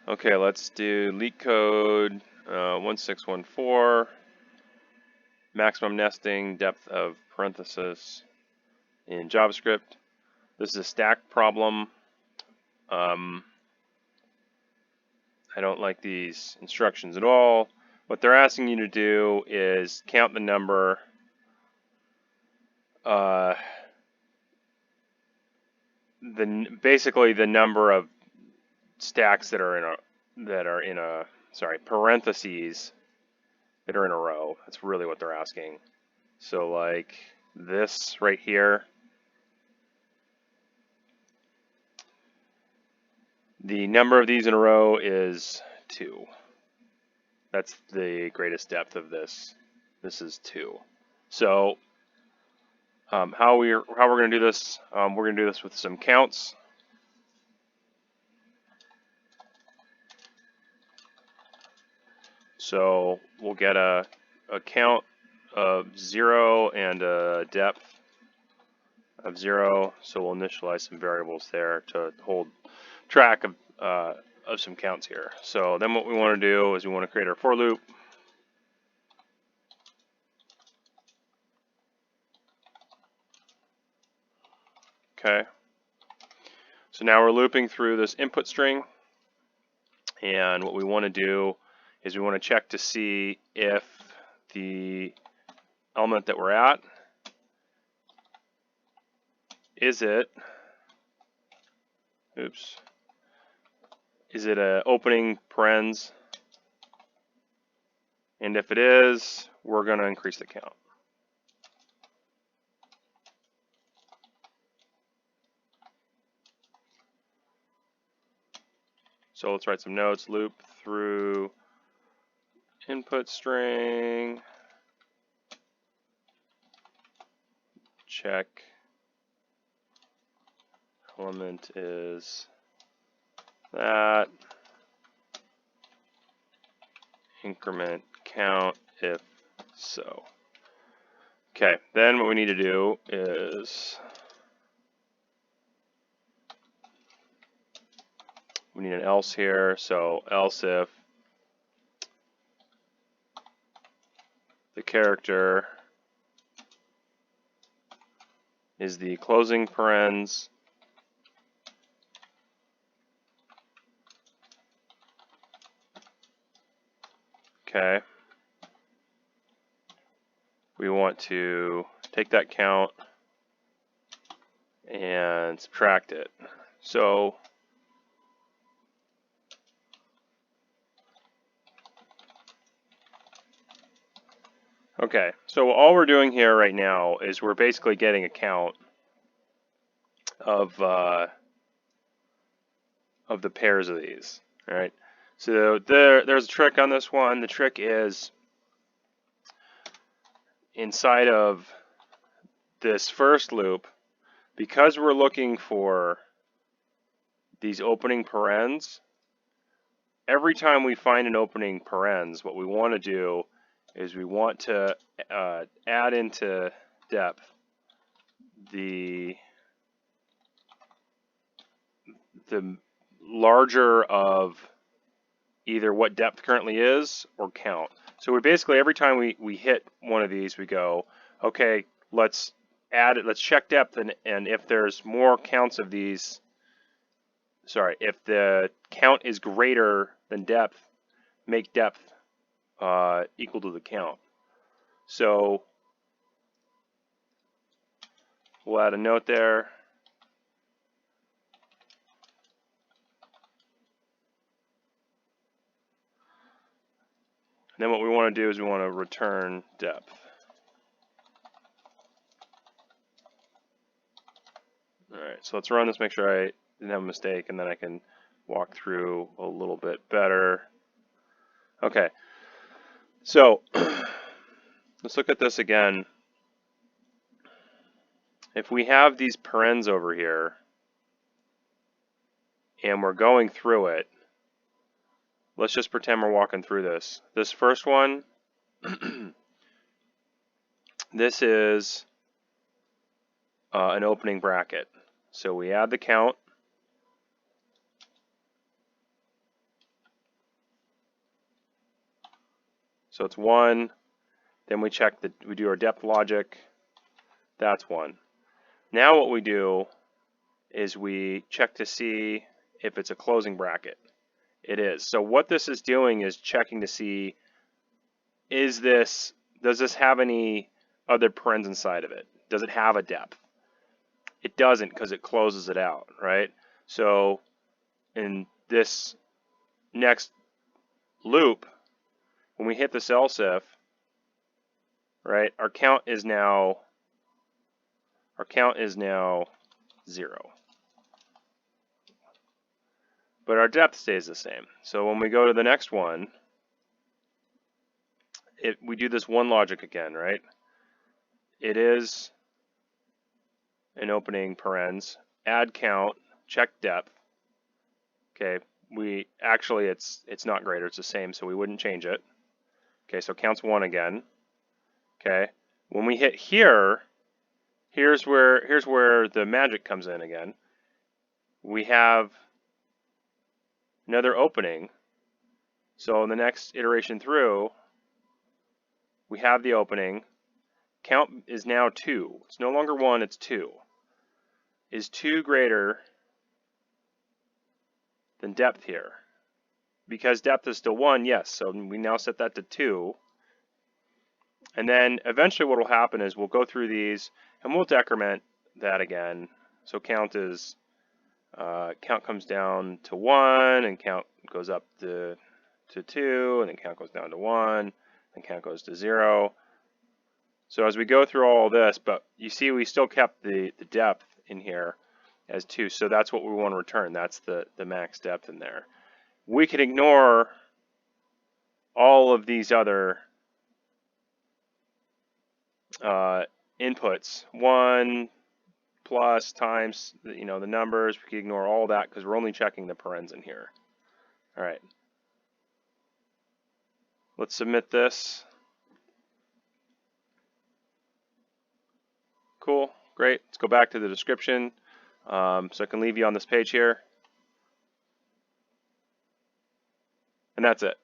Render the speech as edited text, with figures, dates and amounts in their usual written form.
Okay, let's do LeetCode 1614, maximum nesting, depth of parenthesis in JavaScript. This is a stack problem. I don't like these instructions at all. What they're asking you to do is count the number basically the number of stacks that are in a parentheses that are in a row. That's really what they're asking. So like this right here, the number of these in a row is 2. That's the greatest depth of this. This is 2. So how we're going to do this? We're going to do this with some counts. So we'll get a count of 0 and a depth of 0. So we'll initialize some variables there to hold track of some counts here. So then what we want to do is we want to create our for loop. Okay. So now we're looping through this input string, and what we want to do is we want to check to see if the element that we're at is it an opening parens, and if it is, we're going to increase the count. So let's write some notes. Loop through input string, check element is that, increment count if so. Okay, then what we need to do is we need an else here. So else if the character is the closing parens okay, we want to take that count and subtract it. So okay, so all we're doing here right now is we're basically getting a count of the pairs of these. All right. So there's a trick on this one. The trick is inside of this first loop, because we're looking for these opening parens, every time we find an opening parens, what we want to do is we want to add into depth the larger of either what depth currently is or count. So we basically, every time we hit one of these, we go, okay, let's add it, let's check depth, and if there's more counts of these, if the count is greater than depth, make depth equal to the count. So we'll add a note there. And then what we want to do is we want to return depth. All right, so let's run this, make sure I didn't have a mistake, and then I can walk through a little bit better. Okay, so let's look at this again. If we have these parens over here, and we're going through it, let's just pretend we're walking through this. This first one, this is an opening bracket. So we add the count. So it's 1. Then we check we do our depth logic. That's 1. Now what we do is we check to see if it's a closing bracket. It is. So what this is doing is checking to see, does this have any other parens inside of it? Does it have a depth? It doesn't, because it closes it out, right? So in this next loop, when we hit this else if, right, our count is now 0. But our depth stays the same. So when we go to the next one, we do this one logic again, right? It is an opening parens, add count, check depth. Okay, it's not greater, it's the same, so we wouldn't change it. Okay, so count's 1 again. Okay, when we hit here, here's where the magic comes in again. We have another opening. So in the next iteration through, we have the opening. Count is now 2. It's no longer 1, it's 2. Is 2 greater than depth here? Because depth is still 1, yes. So we now set that to 2. And then eventually what will happen is we'll go through these and we'll decrement that again. So count comes down to 1, and count goes up to 2, and then count goes down to 1, and count goes to 0. So as we go through all this, but you see we still kept the depth in here as 2, so that's what we want to return. That's the max depth in there. We can ignore all of these other inputs, 1 plus times, the numbers. We can ignore all that because we're only checking the parens in here. All right. Let's submit this. Cool, great. Let's go back to the description. So I can leave you on this page here. And that's it.